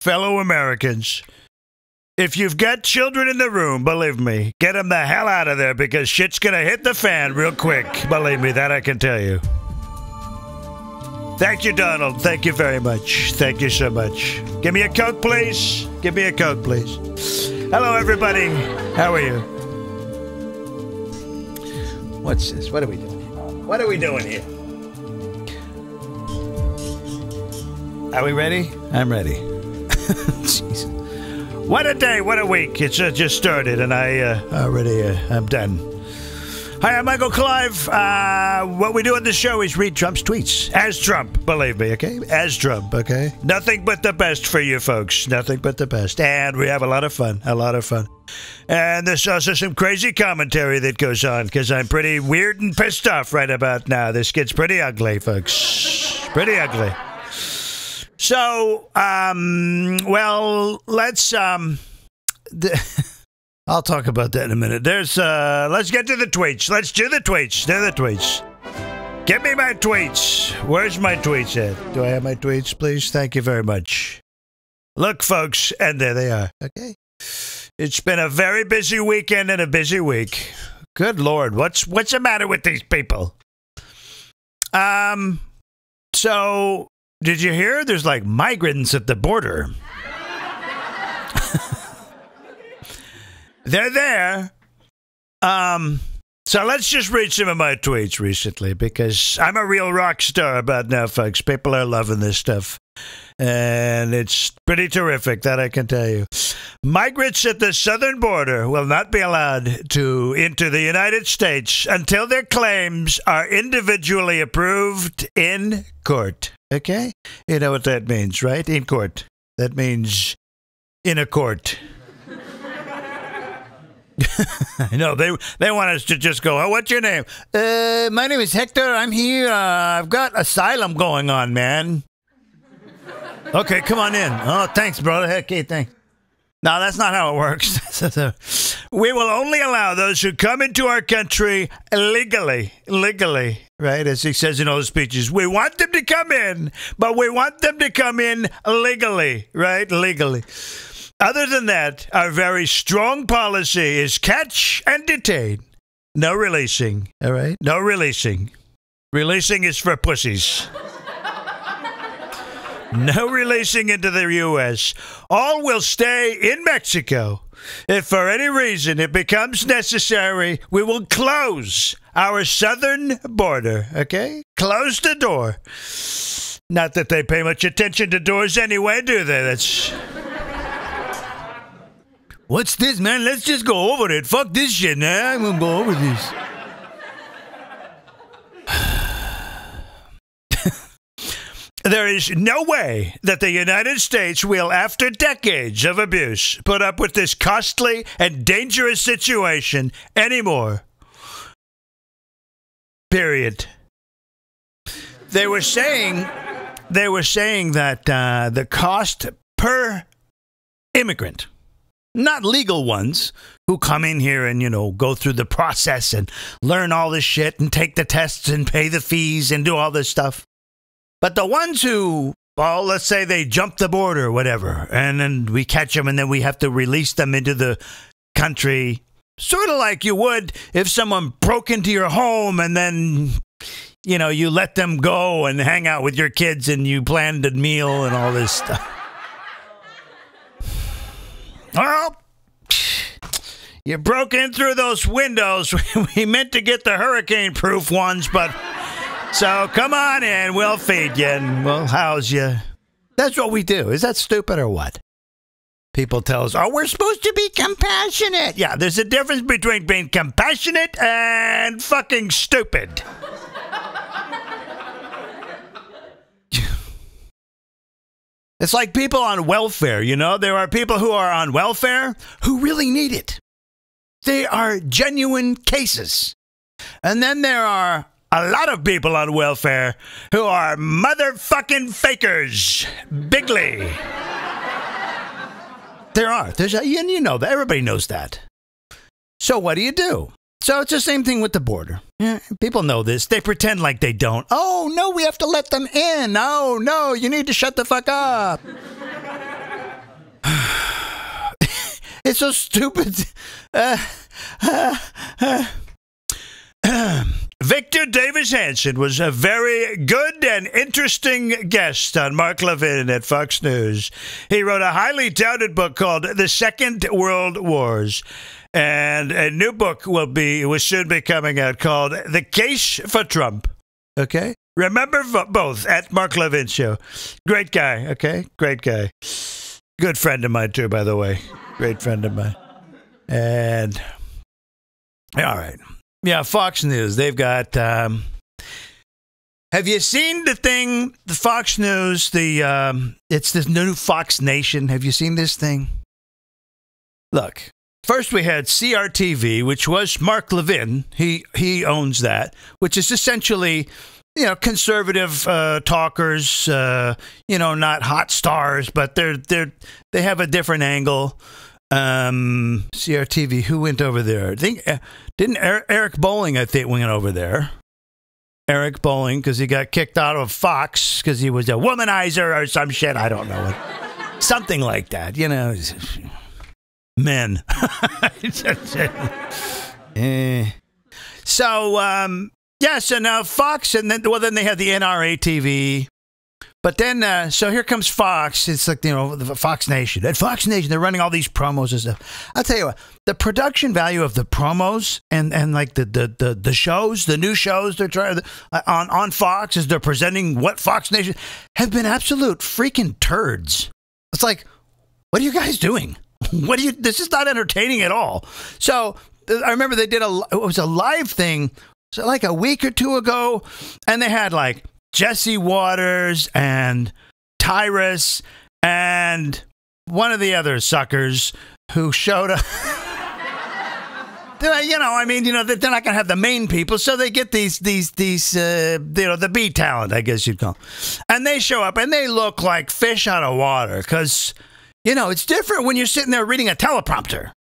fellow Americans, if you've got children in the room, believe me, get them the hell out of there because shit's gonna hit the fan real quick. Believe me, that I can tell you. Thank you, Donald. Thank you very much. Thank you so much. Give me a Coke, please. Give me a Coke, please. Hello, everybody. How are you? What's this? What are we doing? What are we doing here? Are we ready? I'm ready. Jeez. What a day, what a week. It's just started and I'm done. Hi, I'm Michael Clive. What we do on the show is read Trump's tweets. As Trump, believe me, okay? As Trump, okay? Nothing but the best for you folks. Nothing but the best. And we have a lot of fun. A lot of fun. And there's also some crazy commentary that goes on because I'm pretty weird and pissed off right about now. This gets pretty ugly, folks. Pretty ugly. So, well, let's, I'll talk about that in a minute. Let's get to the tweets. Let's do the tweets. Do the tweets. Give me my tweets. Where's my tweets at? Do I have my tweets, please? Thank you very much. Look, folks, and there they are. Okay. It's been a very busy weekend and a busy week. Good Lord, what's the matter with these people? So, did you hear? There's like migrants at the border. They're there. So let's just read some of my tweets recently because I'm a real rock star about now, folks. People are loving this stuff. And it's pretty terrific, that I can tell you. Migrants at the southern border will not be allowed to enter the United States until their claims are individually approved in court. Okay? You know what that means, right? In court. That means in a court. I know they want us to just go, oh, what's your name? My name is Hector. I'm here. I've got asylum going on, man. Okay, come on in. Oh, thanks, brother. Okay, thanks. No, that's not how it works. We will only allow those who come into our country legally, right? As he says in all his speeches, we want them to come in, but we want them to come in legally, right? Legally. Other than that, our very strong policy is catch and detain. No releasing, all right? No releasing. Releasing is for pussies. No releasing into the U.S. All will stay in Mexico. If for any reason it becomes necessary, we will close our southern border, okay? Close the door. Not that they pay much attention to doors anyway, do they? That's... What's this, man? Let's just go over it. Fuck this shit, man. I'm gonna go over this. There is no way that the United States will, after decades of abuse, put up with this costly and dangerous situation anymore. Period. They were saying that the cost per immigrant, not legal ones who come in here and, you know, go through the process and learn all this shit and take the tests and pay the fees and do all this stuff. But the ones who, well, let's say they jump the border or whatever, and then we catch them and then we have to release them into the country, sort of like you would if someone broke into your home and then, you know, you let them go and hang out with your kids and you planned a meal and all this stuff. Well, you broke in through those windows. We meant to get the hurricane-proof ones, but... So come on in, we'll feed you and we'll house you. That's what we do. Is that stupid or what? People tell us, oh, we're supposed to be compassionate. Yeah, there's a difference between being compassionate and fucking stupid. It's like people on welfare, you know? There are people who are on welfare who really need it. They are genuine cases. And then there are a lot of people on welfare who are motherfucking fakers. Bigly. There are. And you know that. Everybody knows that. So what do? So it's the same thing with the border. Yeah, people know this. They pretend like they don't. Oh, no, we have to let them in. Oh, no, you need to shut the fuck up. It's so stupid. Victor Davis Hanson was a very good and interesting guest on Mark Levin at Fox News. He wrote a highly touted book called The Second World Wars. And a new book will soon be coming out called The Case for Trump. Okay? Remember both at Mark Levin Show. Great guy, okay? Great guy. Good friend of mine, too, by the way. Great friend of mine. And, all right. Yeah, Fox News. They've got, have you seen the thing, the Fox News, it's this new Fox Nation. Have you seen this thing? Look, first we had CRTV, which was Mark Levin. He owns that, which is essentially, conservative talkers, not hot stars, but they have a different angle. CRTV, who went over there? Didn't Eric Bolling, I think, went over there. Eric Bolling, because he got kicked out of Fox because he was a womanizer or some shit. I don't know. Something like that, Men. So now Fox, and then they have the NRA TV. But then, so here comes Fox. It's like, the Fox Nation. At Fox Nation, they're running all these promos and stuff. I'll tell you what, the production value of the promos and like the shows, the new shows they're trying on Fox as they're presenting what Fox Nation have been absolute freaking turds. It's like, what are you guys doing? This is not entertaining at all. So I remember they did it was a live thing, so like a week or two ago, and they had like Jesse Waters and Tyrus and one of the other suckers who showed up. They're not going to have the main people, so they get these the B talent, I guess you'd call them. And they show up, and they look like fish out of water, because, it's different when you're sitting there reading a teleprompter.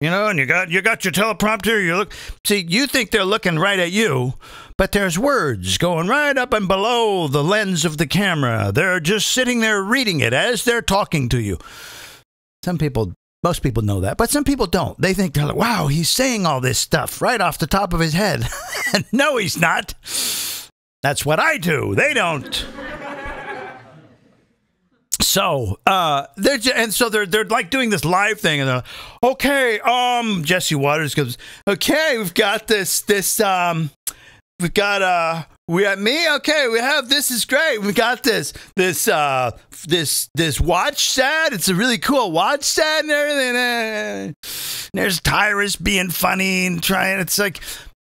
And you got your teleprompter, you think they're looking right at you, but there's words going right up and below the lens of the camera. They're just sitting there reading it as they're talking to you. Most people know that, but some people don't. They think, they're like, wow, he's saying all this stuff right off the top of his head. No, he's not. That's what I do. They don't. So, they're like doing this live thing, and they're like, okay, Jesse Waters goes, okay, we've got we have me, okay, we have, this is great, we got this watch set, it's a really cool watch set and everything. There's Tyrus being funny and trying, it's like,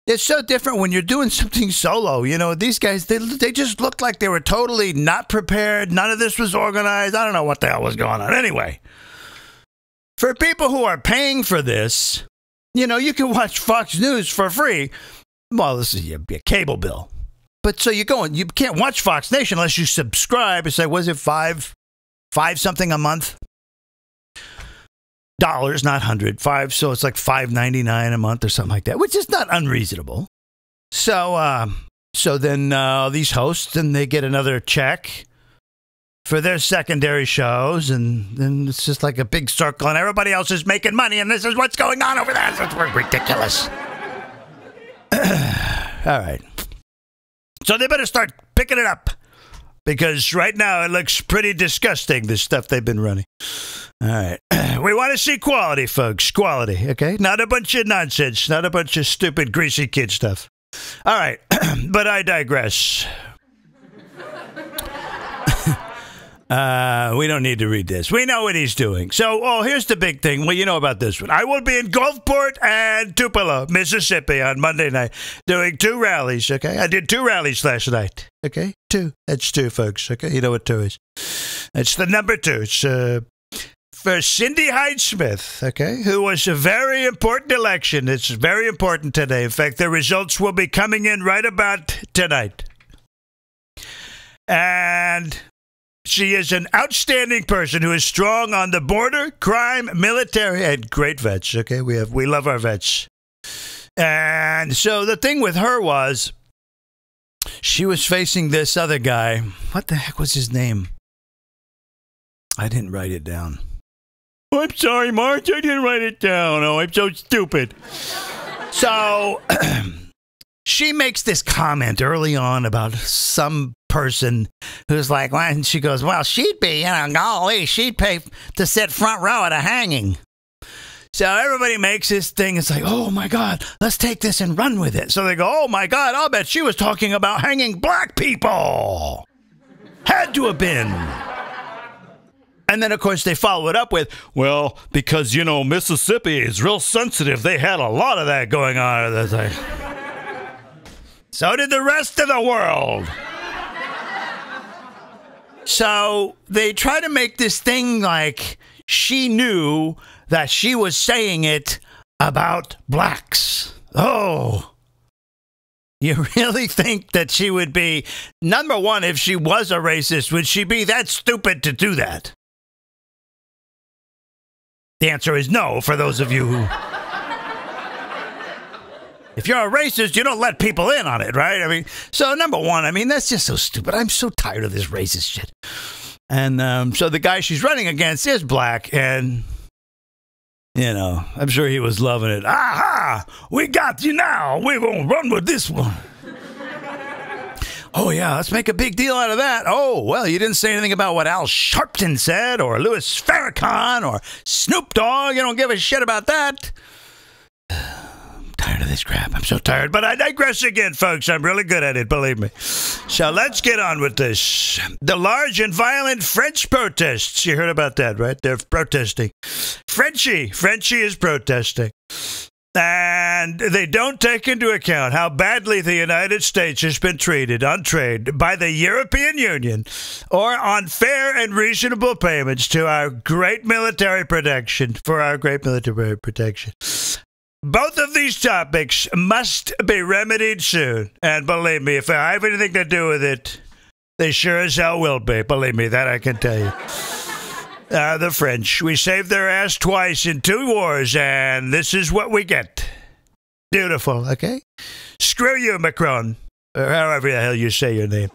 it's so different when you're doing something solo. These guys, they just looked like they were totally not prepared. None of this was organized. I don't know what the hell was going on. Anyway, for people who are paying for this, you can watch Fox News for free. Well, this is your cable bill. But so you can't watch Fox Nation unless you subscribe. It's like, was it five something a month? Dollars, not 105, so it's like $5.99 a month or something like that, which is not unreasonable. So then these hosts, and they get another check for their secondary shows, and then it's just like a big circle, and everybody else is making money, and this is what's going on over there. It's ridiculous. All right. So they better start picking it up, because right now it looks pretty disgusting, this stuff they've been running. All right. We want to see quality, folks. Quality, okay? Not a bunch of nonsense. Not a bunch of stupid, greasy kid stuff. All right. But I digress. We don't need to read this. We know what he's doing. So, here's the big thing. Well, you know about this one. I will be in Gulfport and Tupelo, Mississippi on Monday night doing 2 rallies, okay? I did 2 rallies last night, okay? 2. That's 2, folks, okay? You know what 2 is. It's the number 2. It's for Cindy Hyde-Smith, okay, who was a very important election. It's very important today. In fact, the results will be coming in right about tonight. And she is an outstanding person who is strong on the border, crime, military, and great vets, okay? We love our vets. And so the thing with her was she was facing this other guy. What the heck was his name? I didn't write it down. Oh, I'm sorry, Marge. I didn't write it down. Oh, I'm so stupid. So she makes this comment early on about some person who's like, well, and she goes, well, she'd be, golly, she'd pay to sit front row at a hanging. So everybody makes this thing. It's like, oh, my God, let's take this and run with it. So they go, oh, my God, I'll bet she was talking about hanging black people. Had to have been. And then, of course, they follow it up with, well, because, Mississippi is real sensitive. They had a lot of that going on. So did the rest of the world. So they try to make this thing like she knew that she was saying it about blacks. Oh, you really think that she would be, number one, if she was a racist, would she be that stupid to do that? The answer is no, for those of you who... If you're a racist, you don't let people in on it, right? I mean, so number one, that's just so stupid. I'm so tired of this racist shit. And so the guy she's running against is black, and, I'm sure he was loving it. Aha! We got you now. We're going to run with this one. Oh, yeah, let's make a big deal out of that. Oh, well, you didn't say anything about what Al Sharpton said, or Louis Farrakhan, or Snoop Dogg. You don't give a shit about that. Tired of this crap. I'm so tired, but I digress again, folks. I'm really good at it, believe me. So let's get on with this. The large and violent French protests. You heard about that, right? They're protesting. Frenchie is protesting. And they don't take into account how badly the United States has been treated on trade by the European Union or on fair and reasonable payments to our great military protection, for our great military protection. Both of these topics must be remedied soon. And believe me, if I have anything to do with it, they sure as hell will be. Believe me, that I can tell you. The French, we saved their ass twice in 2 wars, and this is what we get. Beautiful, okay? Screw you, Macron, or however the hell you say your name.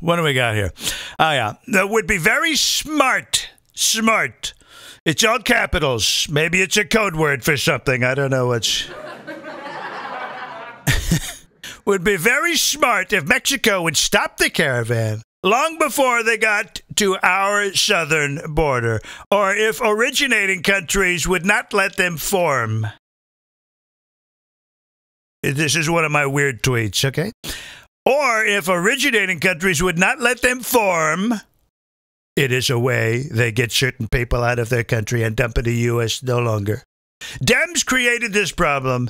What do we got here? Oh, yeah. That would be very smart. It's all capitals. Maybe it's a code word for something. I don't know what's... Would be very smart if Mexico would stop the caravan long before they got to our southern border, or if originating countries would not let them form. This is one of my weird tweets, okay? Or if originating countries would not let them form, it is a way they get certain people out of their country and dump in the U.S. no longer. Dems created this problem.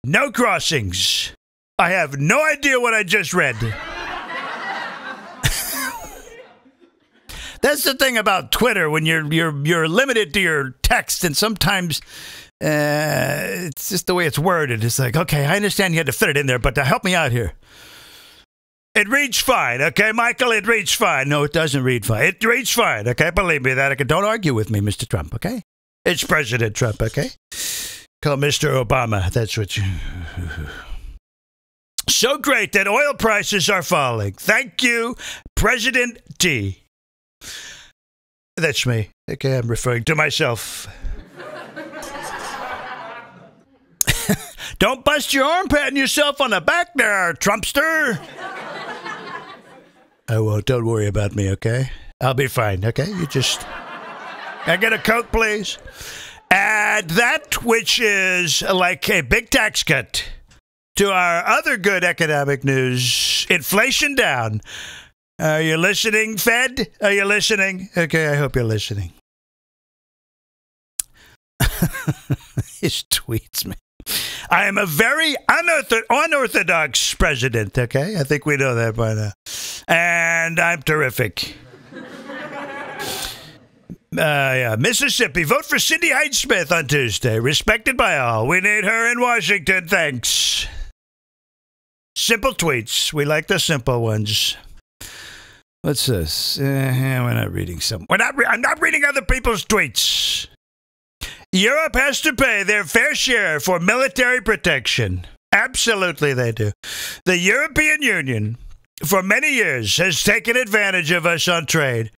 No crossings. I have no idea what I just read. That's the thing about Twitter, when you're limited to your text, and sometimes it's just the way it's worded. It's like, okay, I understand you had to fit it in there, but help me out here. It reads fine, okay, Michael? It reads fine. No, it doesn't read fine. It reads fine, okay? Believe me that. Don't argue with me, Mr. Trump, okay? It's President Trump, okay? Call Mr. Obama. That's what you... So great that oil prices are falling. Thank you, President T. That's me. Okay, I'm referring to myself. Don't bust your arm patting yourself on the back there, Trumpster. I won't. Don't worry about me, okay? I'll be fine, okay? You just... Can I get a Coke, please? Add that, which is like a big tax cut, to our other good economic news. Inflation down. Are you listening, Fed? Are you listening? Okay, I hope you're listening. His tweets, man. I am a very unorthodox president, okay? I think we know that by now. And I'm terrific. Yeah, Mississippi. Vote for Cindy Hyde-Smith on Tuesday. Respected by all. We need her in Washington. Thanks. Simple tweets. We like the simple ones. What's this? We're not reading some. I'm not reading other people's tweets. Europe has to pay their fair share for military protection. Absolutely they do. The European Union, for many years, has taken advantage of us on trade.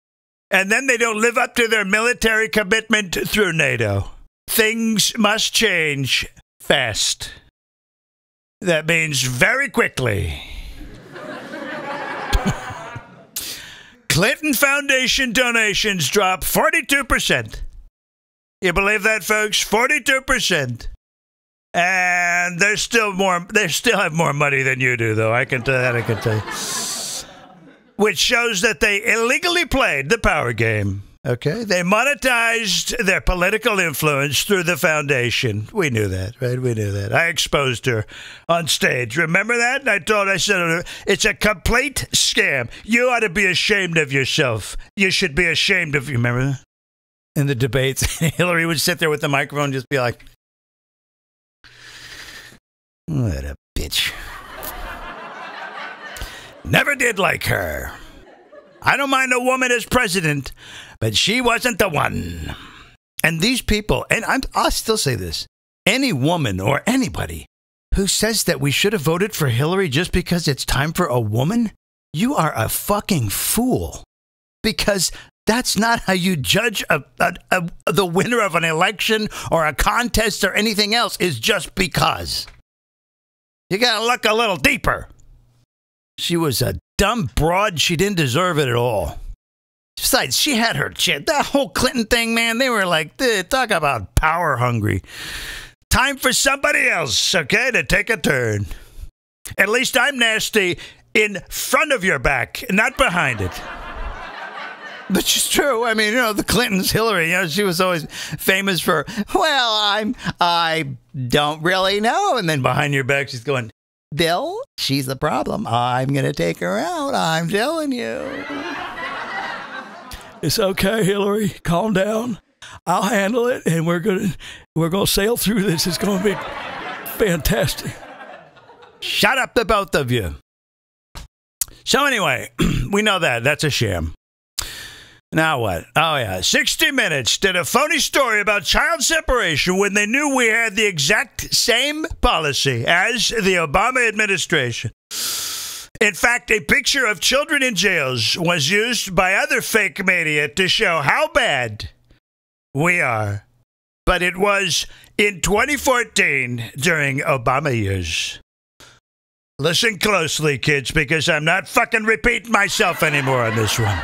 And then they don't live up to their military commitment through NATO. Things must change fast. That means very quickly. Clinton Foundation donations drop 42%. You believe that, folks? 42%. And they still have more money than you do, though. I can tell you. Which shows that they illegally played the power game. Okay? They monetized their political influence through the foundation. We knew that, right? We knew that. I exposed her on stage. Remember that? I said, it's a complete scam. You ought to be ashamed of yourself. You should be ashamed of you. Remember that? In the debates, Hillary would sit there with the microphone and just be like, what a bitch. Never did like her. I don't mind a woman as president, but she wasn't the one. And these people, and I'll still say this, any woman or anybody who says that we should have voted for Hillary just because it's time for a woman, you are a fucking fool. Because that's not how you judge the winner of an election or a contest or anything else, is just because. You got to look a little deeper. She was a dumb broad. She didn't deserve it at all. Besides, she had her shit. That whole Clinton thing, man, they were like, talk about power hungry. Time for somebody else, okay, to take a turn. At least I'm nasty in front of your back, not behind it. But it's true. I mean, the Clintons, Hillary, she was always famous for, well, I don't really know. And then behind your back, she's going, Bill, she's the problem. I'm going to take her out. I'm telling you. It's okay, Hillary. Calm down. I'll handle it, and we're gonna sail through this. It's going to be fantastic. Shut up, the both of you. So anyway, we know that. That's a sham. Now what? Oh, yeah. 60 Minutes did a phony story about child separation when they knew we had the exact same policy as the Obama administration. In fact, a picture of children in jails was used by other fake media to show how bad we are. But it was in 2014 during Obama years. Listen closely, kids, because I'm not fucking repeating myself anymore on this one.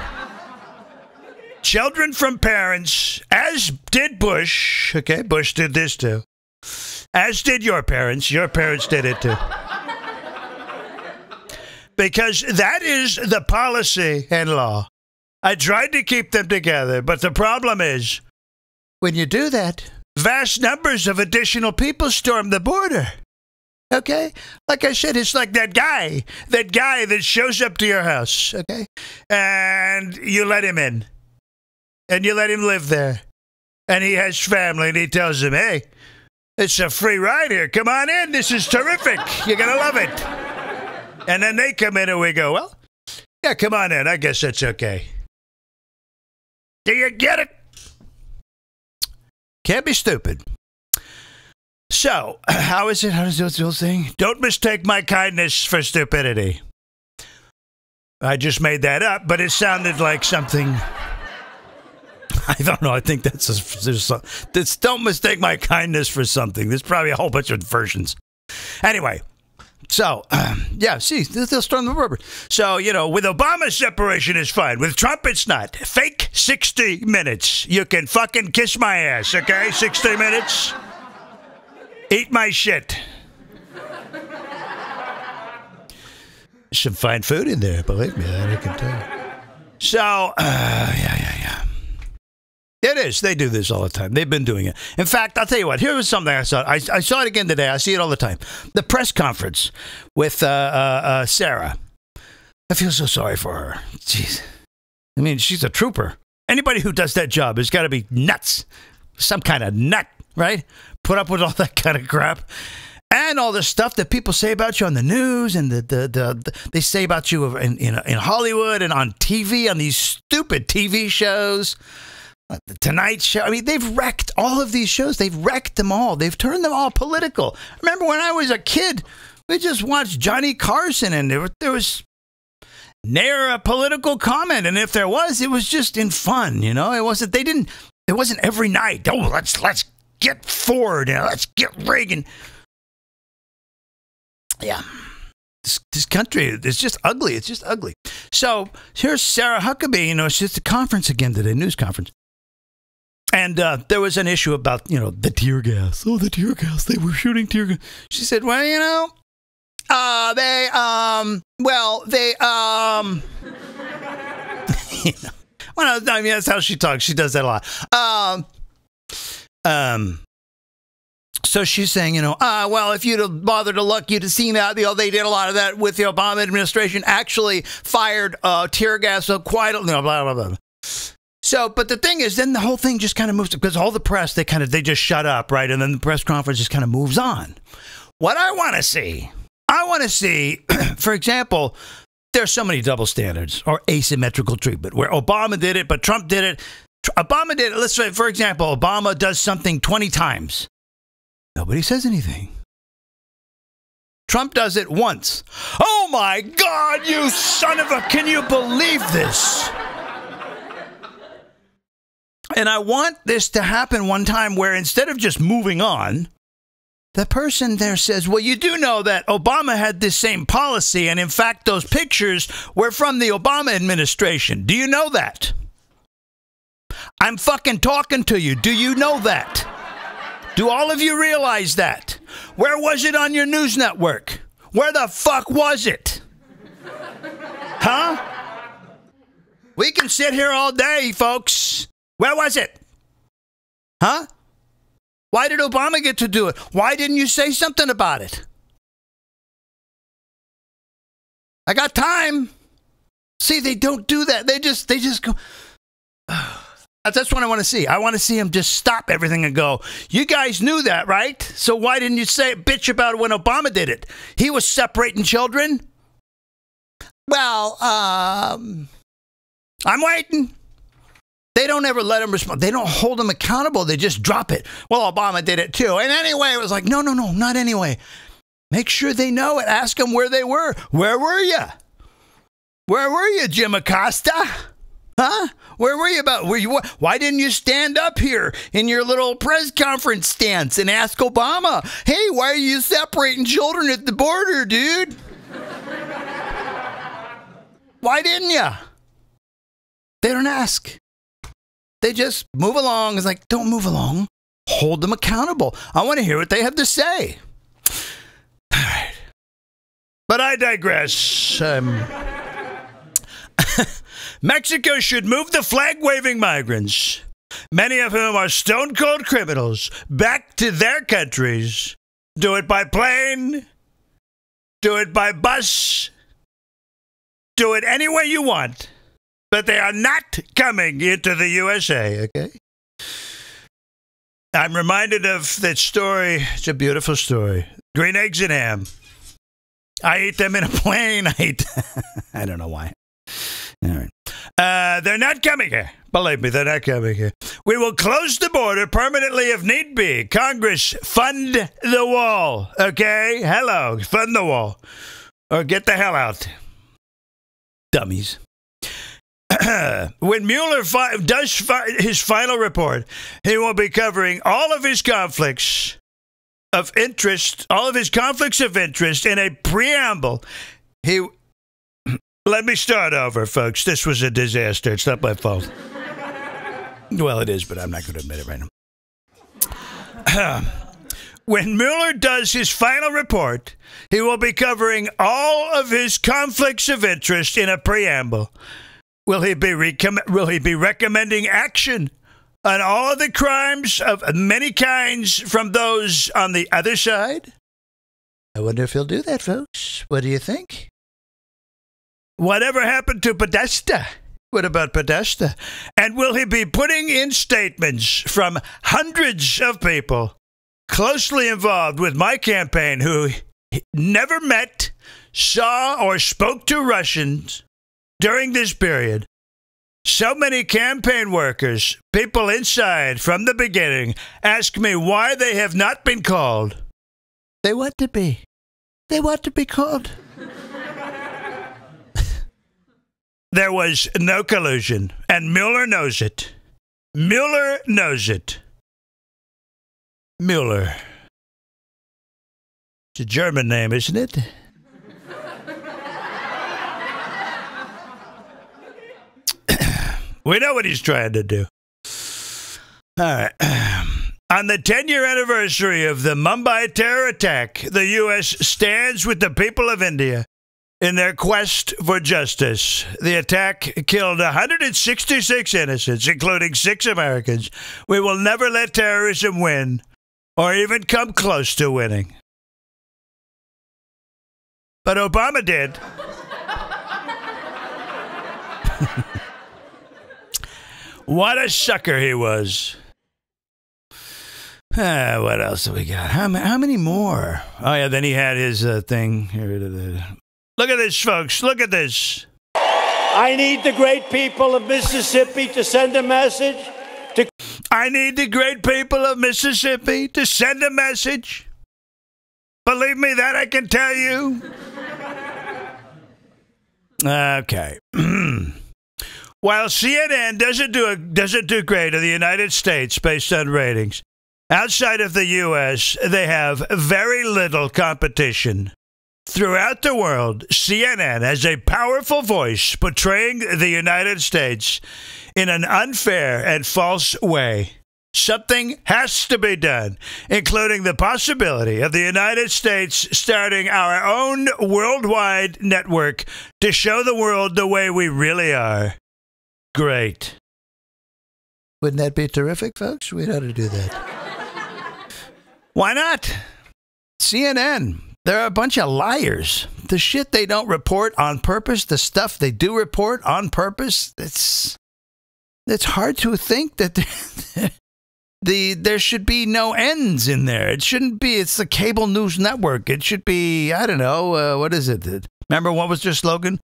Children from parents, as did Bush, okay, Bush did this too, as did your parents did it too. Because that is the policy and law. I tried to keep them together, but the problem is, when you do that, vast numbers of additional people storm the border. Okay? Like I said, it's like that guy that shows up to your house, okay? And you let him in. And you let him live there. And he has family, and he tells them, hey, it's a free ride here. Come on in. This is terrific. You're going to love it. And then they come in, and we go, well, yeah, come on in. I guess that's okay. Do you get it? Can't be stupid. So, how is it? How does this old thing? Don't mistake my kindness for stupidity. I just made that up, but it sounded like something... I don't know. I think that's don't mistake my kindness for something. There's probably a whole bunch of versions. Anyway, so, yeah, see, they'll storm the rubber. So, with Obama, separation is fine. With Trump, it's not. Fake 60 minutes. You can fucking kiss my ass, okay? 60 minutes. Eat my shit. Some fine food in there, believe me, that I can tell. So, yeah. It is. They do this all the time. They've been doing it. In fact, I'll tell you what. Here was something I saw. I saw it again today. I see it all the time. The press conference with Sarah. I feel so sorry for her. Jeez. I mean, she's a trooper. Anybody who does that job has got to be nuts. Some kind of nut, right? Put up with all that kind of crap. And all the stuff that people say about you on the news and they say about you in Hollywood and on TV, on these stupid TV shows. The Tonight Show. I mean, they've wrecked all of these shows. They've wrecked them all. They've turned them all political. Remember when I was a kid, we just watched Johnny Carson, and there was near a political comment. And if there was, it was just in fun, you know? It wasn't every night. Oh, let's get Ford and let's get Reagan. Yeah. This country is just ugly. It's just ugly. So here's Sarah Huckabee. You know, she's at the conference again today, news conference. And there was an issue about, you know, the tear gas. Oh, the tear gas. They were shooting tear gas. She said, well, you know, you know, well, I mean, that's how she talks. She does that a lot. So she's saying, you know, well, if you'd have bothered to look, you'd have seen that, you know, they did a lot of that with the Obama administration, actually fired tear gas, so quite, you know, blah, blah, blah. So, but the thing is, then the whole thing just kind of moves, because all the press, they just shut up, right? And then the press conference just kind of moves on. What I want to see, for example, there's so many double standards or asymmetrical treatment where Obama did it, but Trump did it. Obama did it. Let's say, for example, Obama does something 20 times. Nobody says anything. Trump does it once. Oh my God, you son of a, can you believe this? And I want this to happen one time where instead of just moving on, the person there says, well, you do know that Obama had this same policy, and in fact, those pictures were from the Obama administration. Do you know that? I'm fucking talking to you. Do you know that? Do all of you realize that? Where was it on your news network? Where the fuck was it? Huh? We can sit here all day, folks. Where was it? Huh? Why did Obama get to do it? Why didn't you say something about it? I got time. See, they don't do that. They just go. That's what I want to see. I want to see him just stop everything and go, you guys knew that, right? So why didn't you say bitch about it when Obama did it? He was separating children. Well, I'm waiting. They don't ever let him respond. They don't hold him accountable. They just drop it. Well, Obama did it too. And anyway, it was like, no, not anyway. Make sure they know it. Ask them where they were. Where were you? Where were you, Jim Acosta? Huh? Where were you about? Why didn't you stand up here in your little press conference stance and ask Obama, hey, why are you separating children at the border, dude? Why didn't you? They don't ask. They just move along. It's like, don't move along. Hold them accountable. I want to hear what they have to say. All right. But I digress. Mexico should move the flag-waving migrants, many of whom are stone-cold criminals, back to their countries. Do it by plane. Do it by bus. Do it any way you want. But they are not coming into the USA, okay? I'm reminded of that story. It's a beautiful story. Green eggs and ham. I ate them in a plane. I don't know why. All right. They're not coming here. Believe me, they're not coming here. We will close the border permanently if need be. Congress, fund the wall. Okay? Hello. Fund the wall. Or get the hell out. Dummies. When Mueller does his final report, he will be covering all of his conflicts of interest, in a preamble. Let me start over, folks. This was a disaster. It's not my fault. Well, it is, but I'm not going to admit it right now. When Mueller does his final report, he will be covering all of his conflicts of interest in a preamble. Will he be recommending action on all of the crimes of many kinds from those on the other side? I wonder if he'll do that, folks. What do you think? Whatever happened to Podesta? What about Podesta? And will he be putting in statements from hundreds of people closely involved with my campaign who never met, saw, or spoke to Russians during this period? So many campaign workers, people inside from the beginning, ask me why they have not been called. They want to be. They want to be called. there was no collusion, and Mueller knows it. Mueller knows it. Mueller. It's a German name, isn't it? We know what he's trying to do. All right. On the 10-year anniversary of the Mumbai terror attack, the U.S. stands with the people of India in their quest for justice. The attack killed 166 innocents, including 6 Americans. We will never let terrorism win, or even come close to winning. But Obama did. What a sucker he was. What else have we got? How many more? Oh, yeah, then he had his thing. Here, look at this, folks. Look at this. I need the great people of Mississippi to send a message. I need the great people of Mississippi to send a message. Believe me, that I can tell you. Okay. While CNN doesn't do great in the United States based on ratings, outside of the U.S., they have very little competition. Throughout the world, CNN has a powerful voice portraying the United States in an unfair and false way. Something has to be done, including the possibility of the United States starting our own worldwide network to show the world the way we really are. Great. Wouldn't that be terrific, folks? We ought to do that. Why not? CNN. They're a bunch of liars. The shit they don't report on purpose, the stuff they do report on purpose, it's hard to think that there should be no ends in there. It shouldn't be. It's the cable news network. It should be, I don't know, what is it? Remember what was their slogan?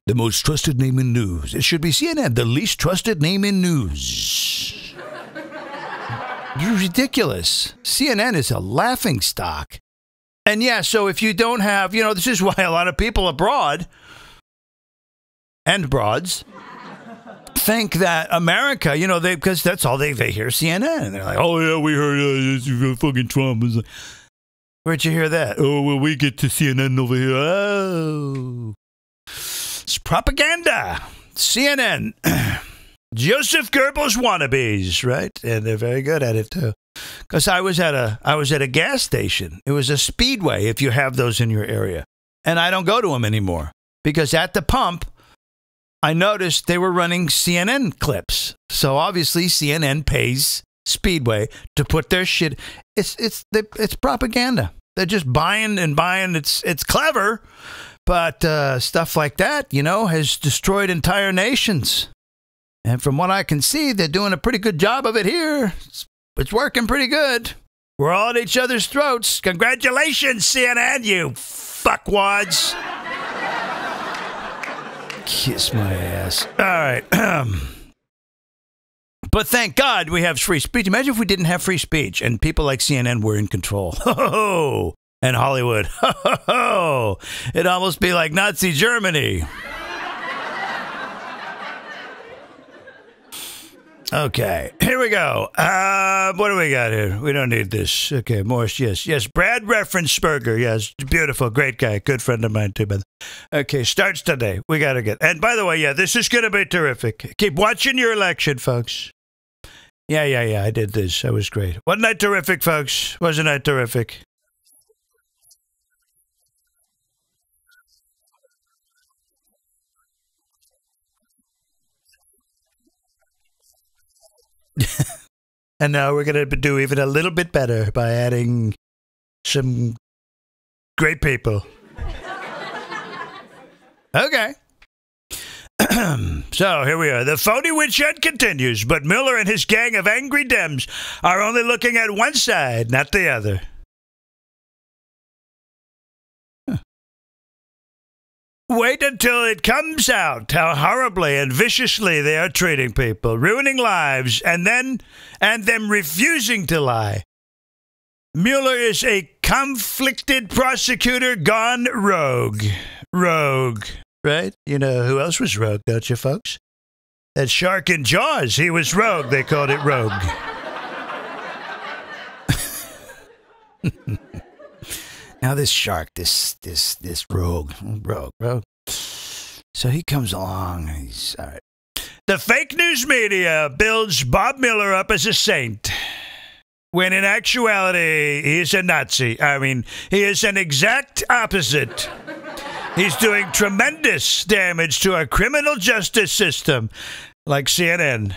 The most trusted name in news. It should be CNN, the least trusted name in news. You're ridiculous. CNN is a laughingstock. And yeah, so if you don't have, this is why a lot of people abroad and broads think that America, because that's all they hear CNN. And they're like, oh, yeah, we heard fucking Trump. Where'd you hear that? Oh, well, we get to CNN over here. Oh. It's propaganda. CNN. Joseph Goebbels wannabes, right? And they're very good at it, too. Because I was at a gas station. It was a Speedway, if you have those in your area. And I don't go to them anymore. Because at the pump, I noticed they were running CNN clips. So obviously CNN pays Speedway to put their shit. It's propaganda. They're just buying and buying. It's clever, but stuff like that, has destroyed entire nations. And from what I can see, they're doing a pretty good job of it here. It's working pretty good. We're all at each other's throats. Congratulations, CNN, you fuckwads. Kiss my ass. All right. But thank God we have free speech. Imagine if we didn't have free speech and people like CNN were in control. Ho-ho-ho. And Hollywood. Ho-ho-ho. It'd almost be like Nazi Germany. Okay, here we go. What do we got here? We don't need this. Okay, Morris, yes. Brad Referencberger, yes, beautiful, great guy, good friend of mine too. But okay, starts today. We got to get. And by the way, yeah, this is going to be terrific. Keep watching your election, folks. Yeah, I did this. That was great. Wasn't that terrific, folks? Wasn't that terrific? And now we're going to do even a little bit better by adding some great people. Okay. So here we are. The phony witch hunt continues, but Mueller and his gang of angry Dems are only looking at one side, not the other. Wait until it comes out how horribly and viciously they are treating people, ruining lives, and them refusing to lie. Mueller is a conflicted prosecutor gone rogue. Rogue. right? You know who else was rogue, don't you, folks? That shark in Jaws, he was rogue. They called it rogue. Now this shark, this rogue. So he comes along and he's, all right. The fake news media builds Bob Miller up as a saint, when in actuality, he's a Nazi. I mean, he is an exact opposite. He's doing tremendous damage to our criminal justice system, like CNN,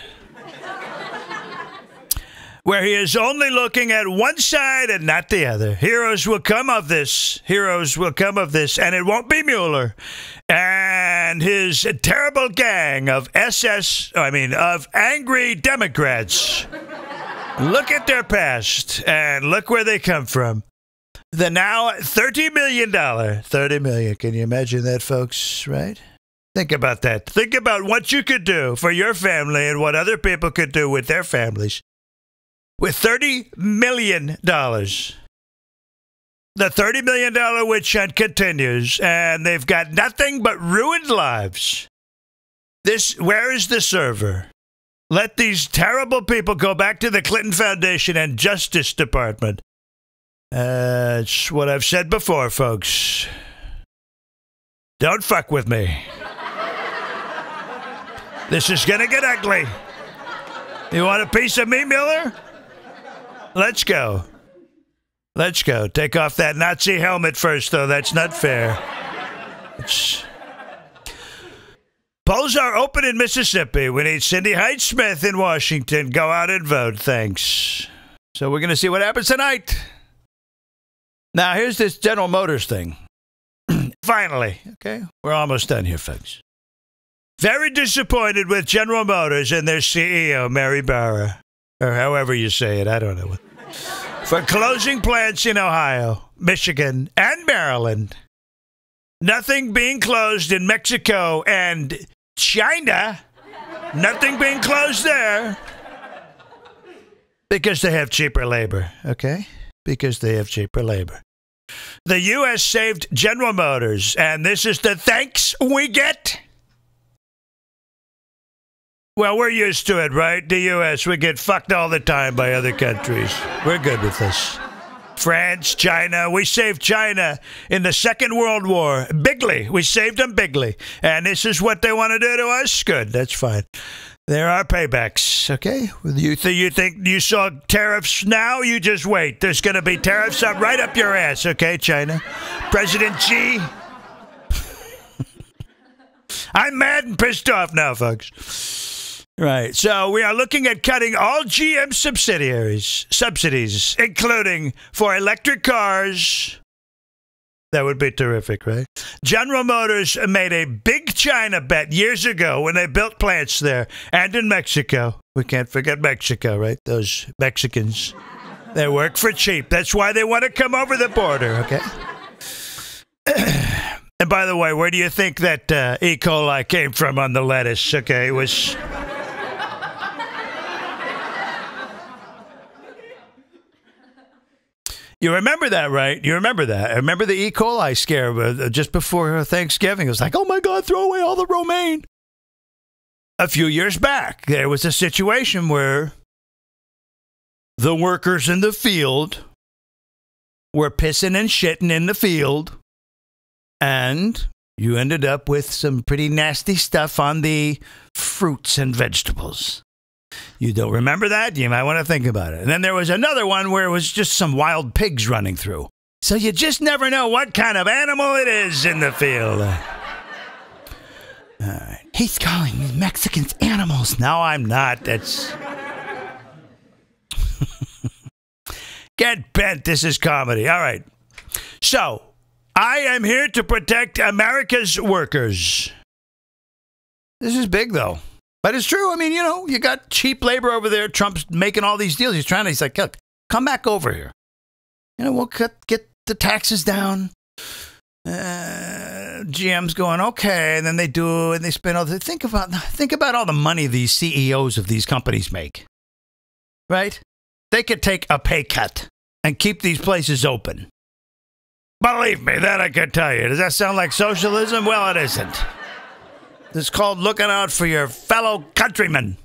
where he is only looking at one side and not the other. Heroes will come of this. Heroes will come of this, and it won't be Mueller and his terrible gang of of angry Democrats. Look at their past, and look where they come from. The now $30 million. $30 million. Can you imagine that, folks? Right? Think about that. Think about what you could do for your family and what other people could do with their families. With $30 million. The $30 million witch hunt continues, and they've got nothing but ruined lives. Where is the server? Let these terrible people go back to the Clinton Foundation and Justice Department. It's what I've said before, folks. Don't fuck with me. This is gonna get ugly. You want a piece of me, Miller? Let's go. Let's go. Take off that Nazi helmet first, though. That's not fair. Polls are open in Mississippi. We need Cindy Hyde-Smith in Washington. Go out and vote. Thanks. So we're going to see what happens tonight. Now, here's this General Motors thing. Finally. Okay? We're almost done here, folks. Very disappointed with General Motors and their CEO, Mary Barra. Or however you say it. I don't know. For closing plants in Ohio, Michigan, and Maryland. Nothing being closed in Mexico and China. Nothing being closed there. Because they have cheaper labor, okay? Because they have cheaper labor. The U.S. saved General Motors, and this is the thanks we get. Well, we're used to it, right? The U.S., we get fucked all the time by other countries. We're good with this. France, China, we saved China in the Second World War. Bigly. We saved them bigly. And this is what they want to do to us? Good, that's fine. There are paybacks, okay? You think you saw tariffs now? You just wait. There's going to be tariffs up right up your ass, okay, China? President Xi. I'm mad and pissed off now, folks. Right, so we are looking at cutting all GM subsidies, including for electric cars. That would be terrific, right? General Motors made a big China bet years ago when they built plants there and in Mexico. We can't forget Mexico, right? Those Mexicans, they work for cheap. That's why they want to come over the border, okay? And by the way, where do you think that E. coli came from on the lettuce? Okay, it was... You remember that, right? You remember that. I remember the E. coli scare just before Thanksgiving. It was like, oh, my God, throw away all the romaine. A few years back, there was a situation where the workers in the field were pissing and shitting in the field, and you ended up with some pretty nasty stuff on the fruits and vegetables. You don't remember that? You might want to think about it. And then there was another one where it was just some wild pigs running through. So you just never know what kind of animal it is in the field. All right. He's calling these Mexicans animals. No, I'm not. That's... Get bent. This is comedy. All right. So, I am here to protect America's workers. This is big, though. But it's true. I mean, you know, you got cheap labor over there. Trump's making all these deals. He's like, look, come back over here. You know, we'll get the taxes down. GM's going, okay. And then they do, and they spend all the, think about all the money these CEOs of these companies make. Right? They could take a pay cut and keep these places open. Believe me, that I can tell you. Does that sound like socialism? Well, it isn't. It's called looking out for your fellow countrymen.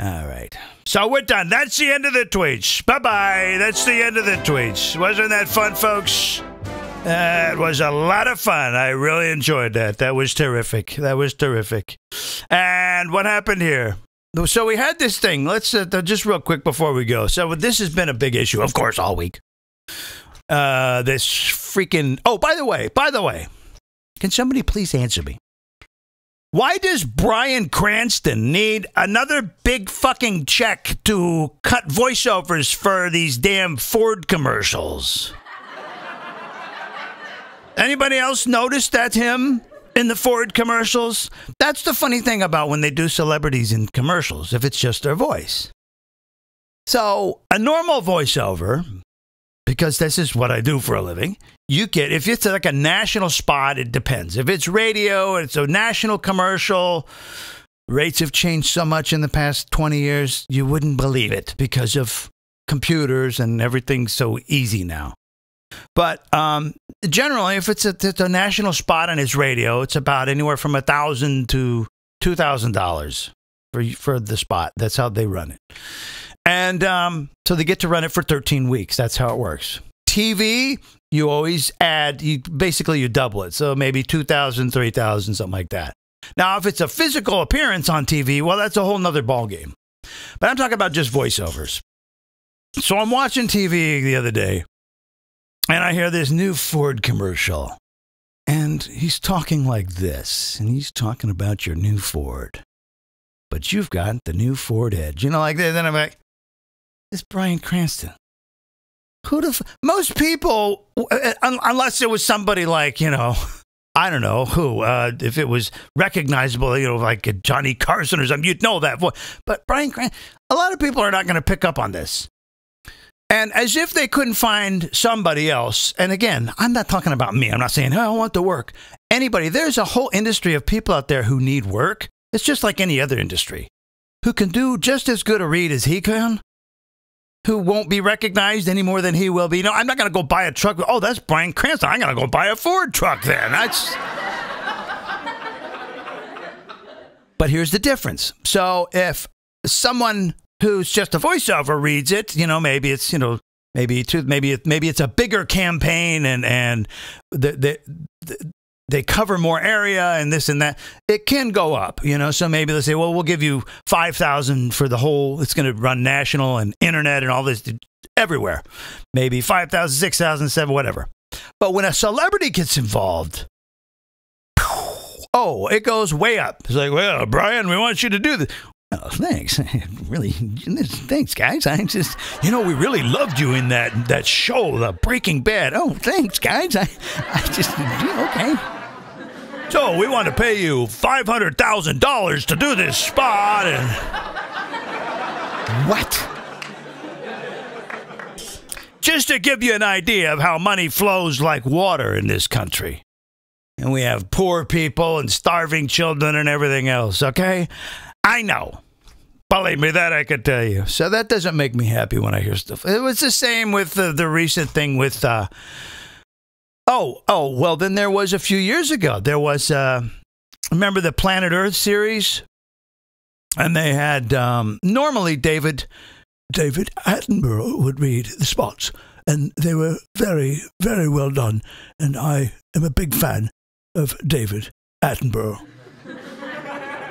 All right. So we're done. That's the end of the tweets. Bye-bye. That's the end of the tweets. Wasn't that fun, folks? It was a lot of fun. I really enjoyed that. That was terrific. And what happened here? So we had this thing. Let's just real quick before we go. So this has been a big issue, of course, all week. This freaking... Oh, by the way, can somebody please answer me? Why does Bryan Cranston need another big fucking check to cut voiceovers for these damn Ford commercials? Anybody else notice that's him in the Ford commercials? That's the funny thing about when they do celebrities in commercials, if it's just their voice. So a normal voiceover, because this is what I do for a living, you get, if it's like a national spot, it depends. If it's radio, it's a national commercial. Rates have changed so much in the past 20 years, you wouldn't believe it because of computers and everything's so easy now. But generally, if it's a national spot and it's radio, it's about anywhere from $1,000 to $2,000 for the spot. That's how they run it. And so they get to run it for 13 weeks. That's how it works. TV, you always add, you double it. So maybe 2,000, 3,000, something like that. Now, if it's a physical appearance on TV, well, that's a whole nother ballgame. But I'm talking about just voiceovers. So I'm watching TV the other day, and I hear this new Ford commercial. And he's talking like this, and he's talking about your new Ford. But you've got the new Ford Edge. You know, like that. Then I'm like, it's Bryan Cranston. Most people, unless it was somebody like, you know, I don't know who, if it was recognizable, you know, like Johnny Carson or something, you'd know that voice. But Bryan Cranston, a lot of people are not going to pick up on this. And as if they couldn't find somebody else. And again, I'm not talking about me. I'm not saying, oh, I want to work. Anybody, there's a whole industry of people out there who need work. It's just like any other industry. Who can do just as good a read as he can. Who won't be recognized any more than he will be. No, I'm not going to go buy a truck. Oh, that's Bryan Cranston. I'm going to go buy a Ford truck then. That's... But here's the difference. So if someone who's just a voiceover reads it, you know, maybe it's, you know, maybe it's a bigger campaign and they cover more area and this and that, it can go up, you know. So maybe they say, well, we'll give you 5,000 for the whole, it's going to run national and internet and all this everywhere. Maybe 5,000, 6,000, 7, whatever. But when a celebrity gets involved, oh, it goes way up. It's like, well, Bryan, we want you to do this. Oh, thanks. Really, thanks, guys. I just, you know, we really loved you in that show, the Breaking Bad. Oh, thanks, guys. I just, okay. So we want to pay you $500,000 to do this spot. And what? Just to give you an idea of how money flows like water in this country. And we have poor people and starving children and everything else, okay? I know. Believe me, that I could tell you. So that doesn't make me happy when I hear stuff. It was the same with the recent thing with... well, then there was a few years ago. There was... remember the Planet Earth series? And they had... normally, David Attenborough would read the spots. And they were very, very well done. And I am a big fan of David Attenborough.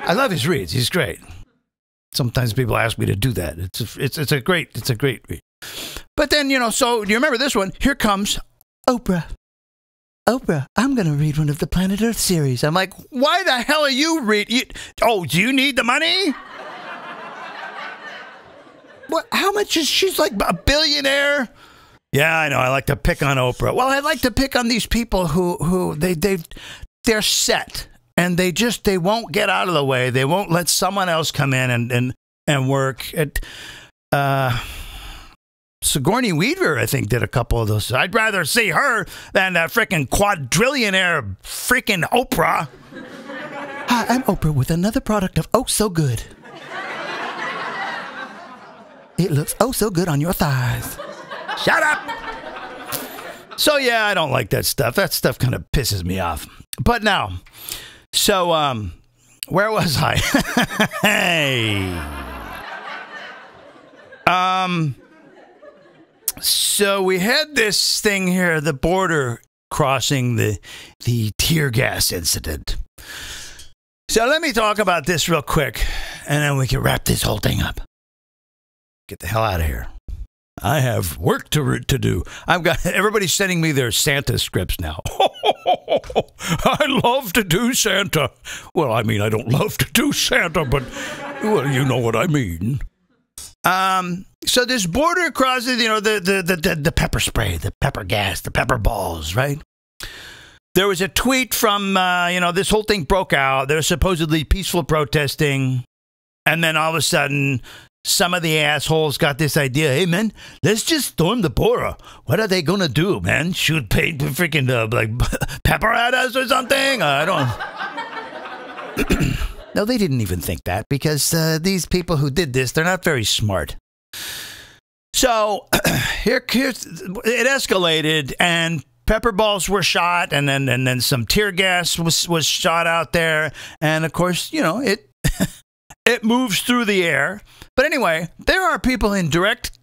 I love his reads. He's great. Sometimes people ask me to do that. It's a great read. But then, you know, so do you remember this one? Here comes Oprah. Oprah, I'm going to read one of the Planet Earth series. I'm like, why the hell are you reading? Oh, do you need the money? What? How much is she's like a billionaire? Yeah, I know. I like to pick on Oprah. Well, I like to pick on these people who they're set. And they won't get out of the way. They won't let someone else come in and work. Sigourney Weaver, I think, did a couple of those. I'd rather see her than that freaking quadrillionaire freaking Oprah. Hi, I'm Oprah with another product of Oh So Good. It looks oh so good on your thighs. Shut up! So, yeah, I don't like that stuff. That stuff kind of pisses me off. But now... So, Where was I? Hey. So we had this thing here, the border crossing, the tear gas incident. So let me talk about this real quick, and then we can wrap this whole thing up. Get the hell out of here. I have work to do. I've got everybody's sending me their Santa scripts now. I love to do Santa. Well, I mean, I don't love to do Santa, but well, you know what I mean. So this border crosses, you know, the pepper spray, the pepper gas, the pepper balls, right? There was a tweet from, this whole thing broke out. There was supposedly peaceful protesting. And then all of a sudden, some of the assholes got this idea. Hey, man, let's just storm the border. What are they going to do, man? Shoot freaking like pepper at us or something? I don't. No, they didn't even think that because these people who did this, they're not very smart. So here's it escalated, and pepper balls were shot, and then some tear gas was shot out there, and of course, you know, it it moves through the air. But anyway, there are people in direct,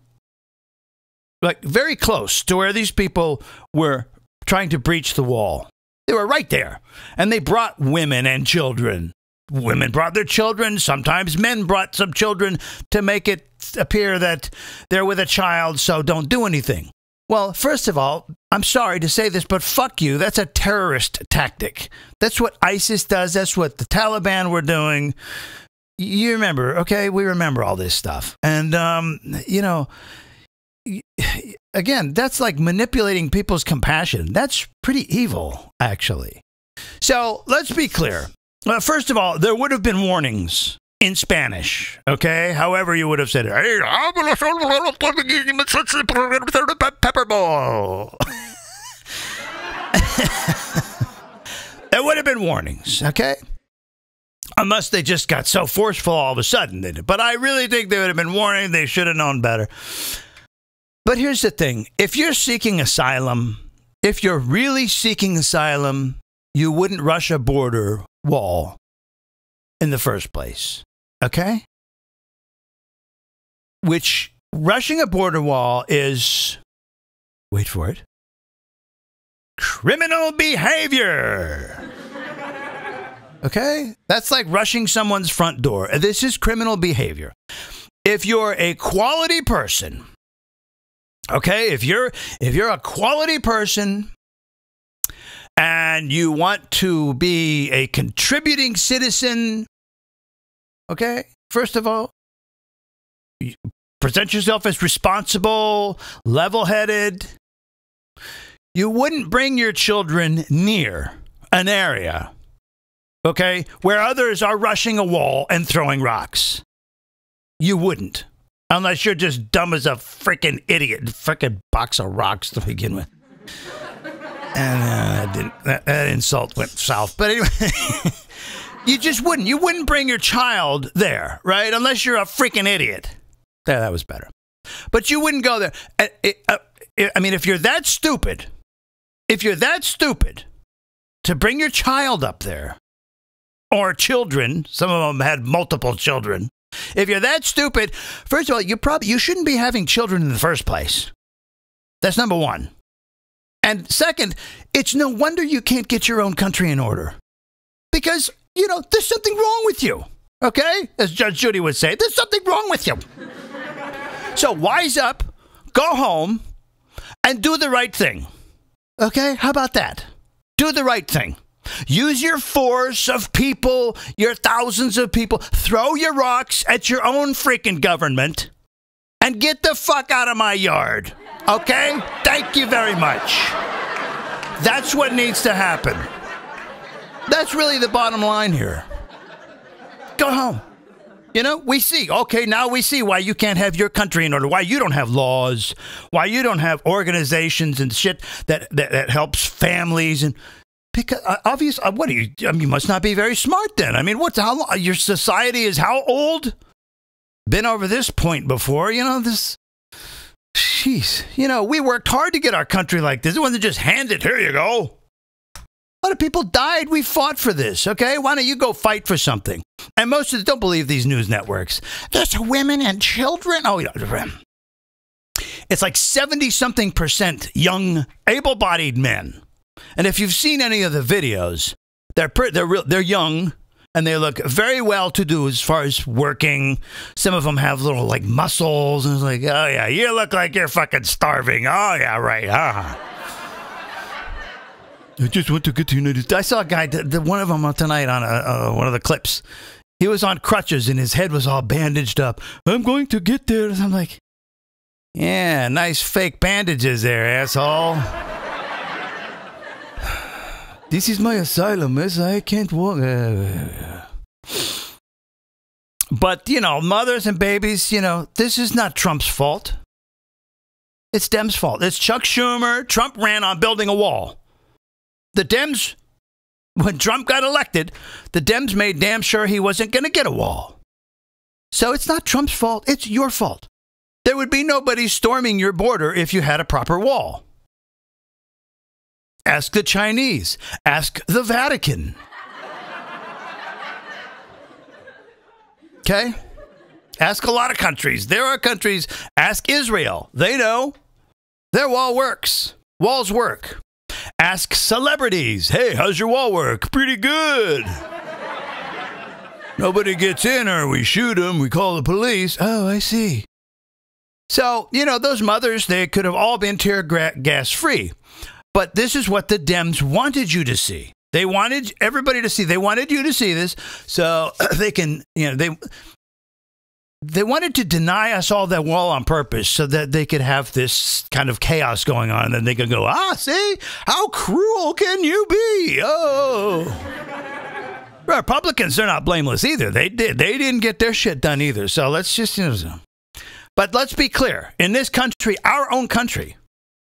like very close to where these people were trying to breach the wall. They were right there, and they brought women and children. Women brought their children. Sometimes men brought some children to make it appear that they're with a child, so don't do anything. Well, first of all, I'm sorry to say this, but fuck you. That's a terrorist tactic. That's what ISIS does. That's what the Taliban were doing. You remember, okay? We remember all this stuff. And, again, that's like manipulating people's compassion. That's pretty evil, actually. So let's be clear. First of all, there would have been warnings in Spanish, okay? However you would have said it. Hey, pepper ball. There would have been warnings, okay? Unless they just got so forceful all of a sudden. But I really think there would have been warning. They should have known better. But here's the thing. If you're seeking asylum, if you're really seeking asylum, you wouldn't rush a border wall in the first place, okay? Which, rushing a border wall is, wait for it, criminal behavior. Okay? That's like rushing someone's front door. This is criminal behavior. If you're a quality person, okay, if you're a quality person and you want to be a contributing citizen, okay, first of all, present yourself as responsible, level-headed. You wouldn't bring your children near an area, okay, where others are rushing a wall and throwing rocks. You wouldn't. Unless you're just dumb as a freaking idiot. Freaking box of rocks to begin with. And that insult went south. But anyway, you just wouldn't. You wouldn't bring your child there, right? Unless you're a freaking idiot. There, that was better. But you wouldn't go there. I mean, if you're that stupid to bring your child up there, or children, some of them had multiple children. If you're that stupid, first of all, you shouldn't be having children in the first place. That's number one. And second, it's no wonder you can't get your own country in order. Because, there's something wrong with you. Okay? As Judge Judy would say, there's something wrong with you. So wise up, go home, and do the right thing. Okay? How about that? Do the right thing. Use your force of people, your thousands of people. Throw your rocks at your own freaking government and get the fuck out of my yard. Okay? Thank you very much. That's what needs to happen. That's really the bottom line here. Go home. We see. Okay, now we see why you can't have your country in order, why you don't have laws, why you don't have organizations and shit that helps families and... Because obviously, you must not be very smart then. I mean, how long, your society is how old? Been over this point before, jeez. We worked hard to get our country like this. It wasn't just handed, here you go. A lot of people died. We fought for this, okay? Why don't you go fight for something? And most of them don't believe these news networks. There's women and children. Oh, yeah. It's like 70-something% young, able-bodied men. And if you've seen any of the videos, they're young, and they look very well-to-do as far as working. Some of them have little, like, muscles. And it's like, oh, yeah, you look like you're fucking starving. Oh, yeah, right. I just want to get to the United States. I saw a guy, one of them tonight on one of the clips. He was on crutches, and his head was all bandaged up. I'm going to get there. And I'm like, yeah, nice fake bandages there, asshole. This is my asylum, miss. I can't walk. But, mothers and babies, this is not Trump's fault. It's Dems' fault. It's Chuck Schumer. Trump ran on building a wall. The Dems, when Trump got elected, the Dems made damn sure he wasn't going to get a wall. So it's not Trump's fault. It's your fault. There would be nobody storming your border if you had a proper wall. Ask the Chinese. Ask the Vatican. Okay? Ask a lot of countries. There are countries. Ask Israel. They know. Their wall works. Walls work. Ask celebrities. Hey, how's your wall work? Pretty good. Nobody gets in or we shoot them. We call the police. Oh, I see. So, those mothers, they could have all been tear gas free. But this is what the Dems wanted you to see. They wanted everybody to see. They wanted you to see this so they can, they wanted to deny us all that wall on purpose so that they could have this kind of chaos going on. And then they could go, see, how cruel can you be? Oh. Republicans, they're not blameless either. They didn't get their shit done either. So let's just, but let's be clear. In this country, our own country,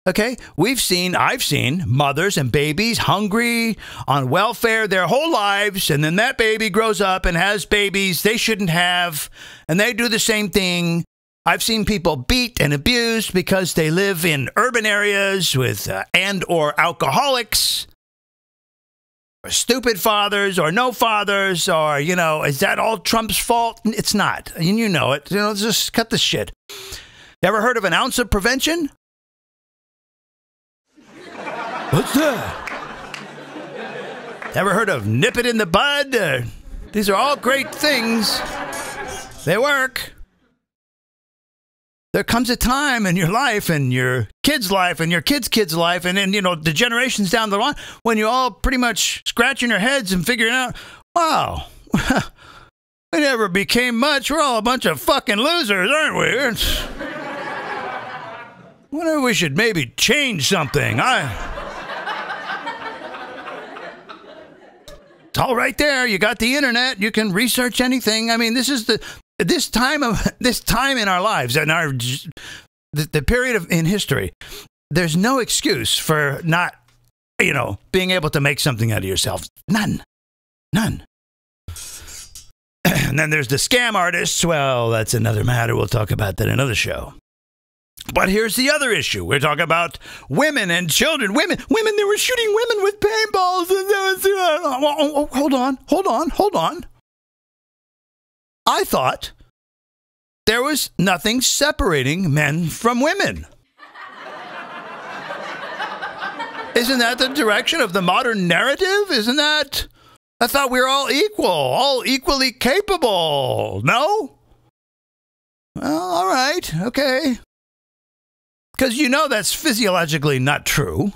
okay, I've seen mothers and babies hungry on welfare their whole lives, and then that baby grows up and has babies they shouldn't have, and they do the same thing. I've seen people beat and abused because they live in urban areas with and/or alcoholics, or stupid fathers, or no fathers, or, is that all Trump's fault? It's not. And you know it. Just cut the shit. Ever heard of an ounce of prevention? What's that? Ever heard of nip it in the bud? These are all great things. They work. There comes a time in your life and your kid's life and your kid's kid's life and then, the generations down the line when you're all pretty much scratching your heads and figuring out, wow, we never became much. We're all a bunch of fucking losers, aren't we? Wonder we should maybe change something. It's all right there. You got the internet. You can research anything. I mean, this is this time in our lives and the period in history. There's no excuse for not, being able to make something out of yourself. None. And then there's the scam artists. Well, that's another matter. We'll talk about that in another show. But here's the other issue. We're talking about women and children. Women, they were shooting women with paintballs. Hold on. I thought there was nothing separating men from women. Isn't that the direction of the modern narrative? Isn't that? I thought we were all equal, all equally capable. No? Well, all right. Okay. Because that's physiologically not true.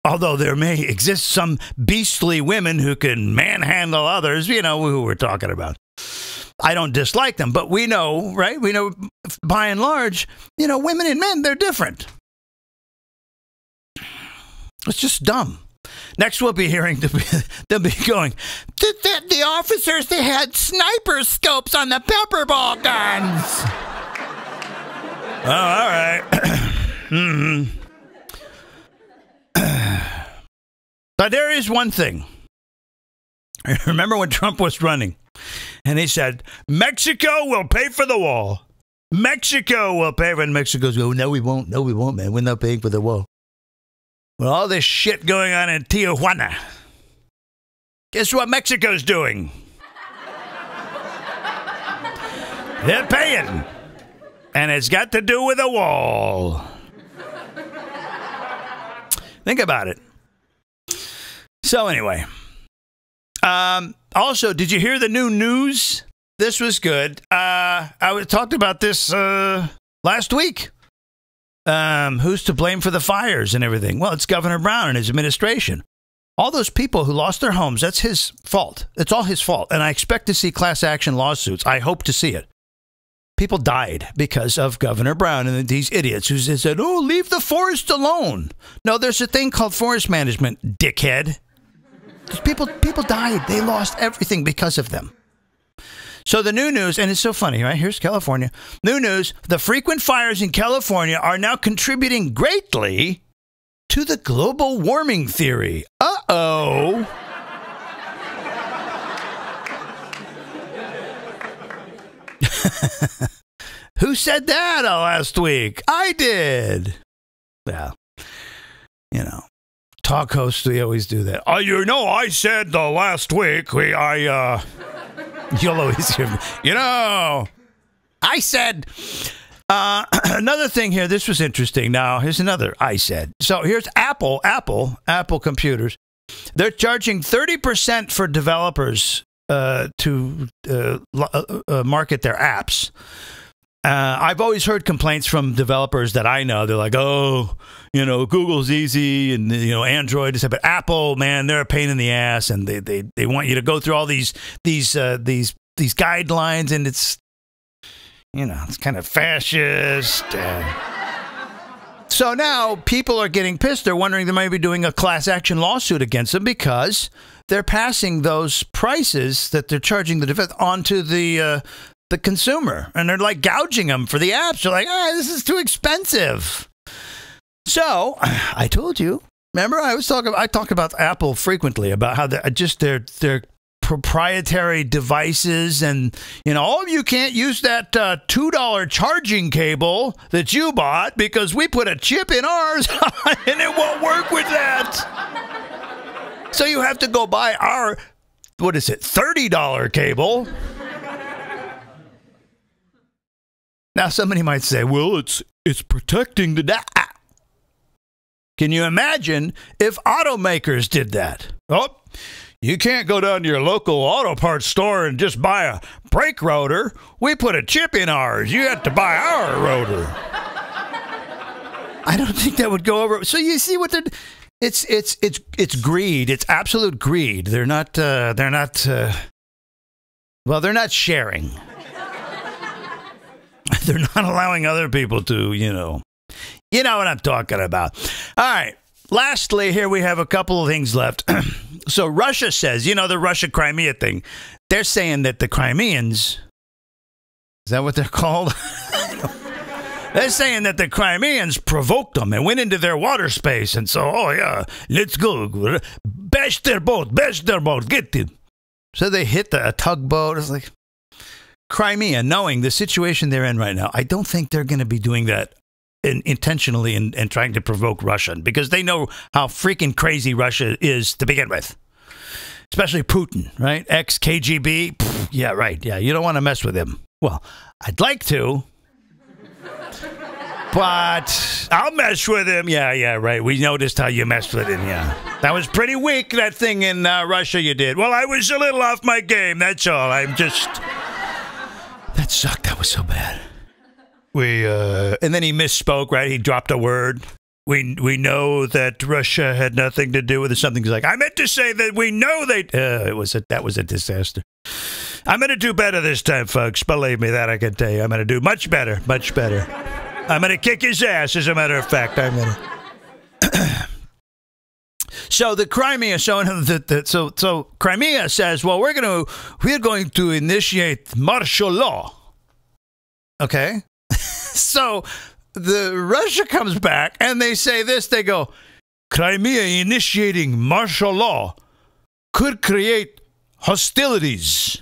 Although there may exist some beastly women who can manhandle others, who we're talking about. I don't dislike them, but we know, right? We know by and large, women and men, they're different. It's just dumb. Next, we'll be hearing, they'll be going, the officers, they had sniper scopes on the pepper ball guns. Oh, all right. But there is one thing. Remember when Trump was running and he said, Mexico will pay for the wall. Mexico will pay for it. And Mexico's going, no, we won't. No, we won't, man. We're not paying for the wall. With all this shit going on in Tijuana, guess what Mexico's doing? They're paying. And it's got to do with a wall. Think about it. So anyway. Also, did you hear the new news? This was good. I talked about this last week. Who's to blame for the fires and everything? Well, it's Governor Brown and his administration. All those people who lost their homes, that's his fault. It's all his fault. And I expect to see class action lawsuits. I hope to see it. People died because of Governor Brown and these idiots who said, oh, leave the forest alone. No, there's a thing called forest management, dickhead. People died. They lost everything because of them. So the new news, and it's so funny, right? Here's California. New news, the frequent fires in California are now contributing greatly to the global warming theory. Uh-oh. Who said that last week? I did. Well, you know, talk hosts, we always do that. You know, I said last week, you'll always hear me. You know, I said, another thing here, this was interesting. Now, here's another I said. So here's Apple computers. They're charging 30% for developers to market their apps. I've always heard complaints from developers that I know. They're like, oh, you know, Google's easy and, you know, Android is, but Apple, man, they're a pain in the ass, and they want you to go through all these guidelines, and it's, you know, it's kind of fascist. So now people are getting pissed. They're wondering they might be doing a class action lawsuit against them because they're passing those prices that they're charging the developer onto the consumer, and they're like gouging them for the apps. They're like, this is too expensive. So I told you, remember I talk about Apple frequently about how their proprietary devices, and, you know, you can't use that $2 charging cable that you bought because we put a chip in ours and it won't work with that. So you have to go buy our, what is it, $30 cable. Now, somebody might say, well, it's protecting the data. Can you imagine if automakers did that? Oh, you can't go down to your local auto parts store and just buy a brake rotor. We put a chip in ours. You have to buy our rotor. I don't think that would go over. So you see what they're... It's greed. It's absolute greed. They're not sharing. They're not allowing other people to, you know what I'm talking about. All right. Lastly, here we have a couple of things left. So Russia says, you know, the Russia-Crimea thing, they're saying that the Crimeans, is that what they're called? They're saying that the Crimeans provoked them and went into their water space. And so, oh, yeah, let's go. Bash their boat, get it. So they hit a tugboat. It's like, Crimea, knowing the situation they're in right now, I don't think they're going to be doing that intentionally and trying to provoke Russia, because they know how freaking crazy Russia is to begin with. Especially Putin, right? Ex-KGB. Yeah, right. Yeah, you don't want to mess with him. Well, I'd like to, but I'll mess with him. Yeah, right. We noticed how you messed with him, yeah. That was pretty weak, that thing in Russia you did. Well, I was a little off my game, that's all. That sucked. That was so bad. And then he misspoke, right? He dropped a word. We know that Russia had nothing to do with it. Something. He's like, I meant to say that we know they... that was a disaster. I'm going to do better this time, folks. Believe me, that I can tell you. I'm going to do much better, much better. I'm going to kick his ass, as a matter of fact. I'm going to... So the Crimea, so Crimea says, well, we're going to initiate martial law. Okay. So the Russia comes back and they say this. They go, Crimea initiating martial law could create hostilities.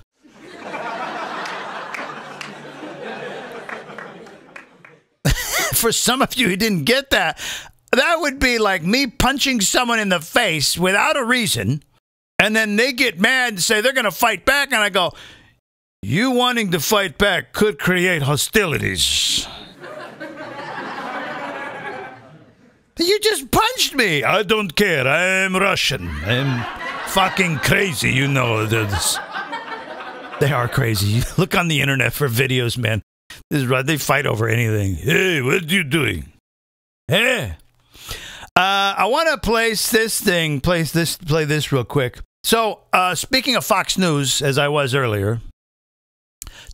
For some of you who didn't get that, That would be like me punching someone in the face without a reason, and then they get mad and say they're going to fight back, and I go, you wanting to fight back could create hostilities. You just punched me. I don't care. I'm Russian. I'm fucking crazy. You know this. They are crazy. Look on the internet for videos, man. This is right. They fight over anything. Hey, what are you doing? Hey. I want to play this real quick. So, speaking of Fox News, as I was earlier,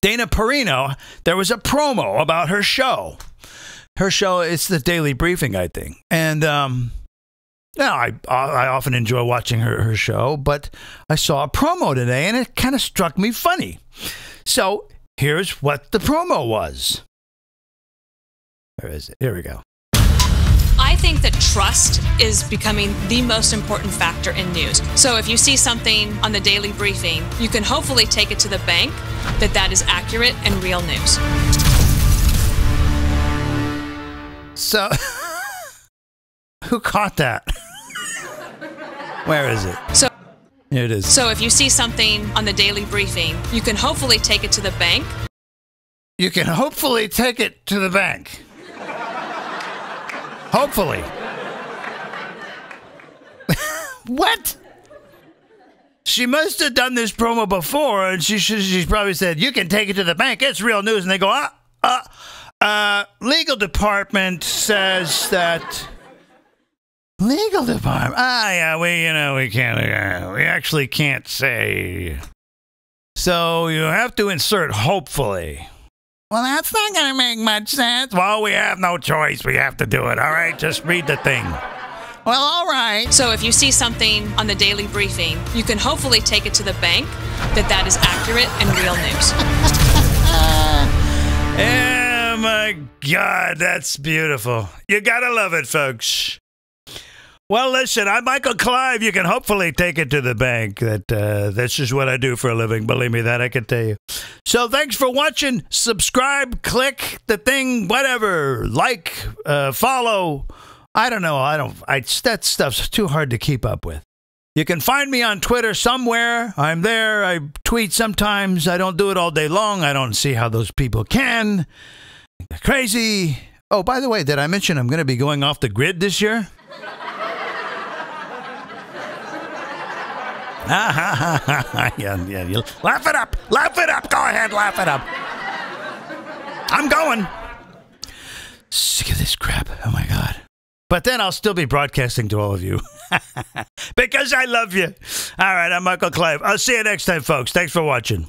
Dana Perino, there was a promo about her show. Her show, it's the Daily Briefing, I think. And I often enjoy watching her show, but I saw a promo today, and it kind of struck me funny. So here's what the promo was. Where is it? Here we go. I think that trust is becoming the most important factor in news. So if you see something on the Daily Briefing, you can hopefully take it to the bank that that is accurate and real news. So, who caught that? Where is it? So, here it is. So if you see something on the Daily Briefing, you can hopefully take it to the bank. You can hopefully take it to the bank. Hopefully. What? She must have done this promo before, and she's probably said, you can take it to the bank. It's real news. And they go, legal department says that. Legal department. Yeah, we can't. We actually can't say. So you have to insert hopefully. Well, that's not going to make much sense. Well, we have no choice. We have to do it. All right, just read the thing. Well, all right. So if you see something on the Daily Briefing, you can hopefully take it to the bank that that is accurate and real news. Oh, my God, that's beautiful. You got to love it, folks. Well, listen, I'm Michael Clive. You can hopefully take it to the bank. That's just what I do for a living. Believe me, that I can tell you. So thanks for watching. Subscribe, click the thing, whatever. Like, follow. I don't know. That stuff's too hard to keep up with. You can find me on Twitter somewhere. I'm there. I tweet sometimes. I don't do it all day long. I don't see how those people can. They're crazy. Oh, by the way, did I mention I'm going to be going off the grid this year? Yeah. Laugh it up. Laugh it up. Go ahead, laugh it up. I'm going. Sick of this crap. Oh, my God. But then I'll still be broadcasting to all of you. Because I love you. All right, I'm Michael Clive. I'll see you next time, folks. Thanks for watching.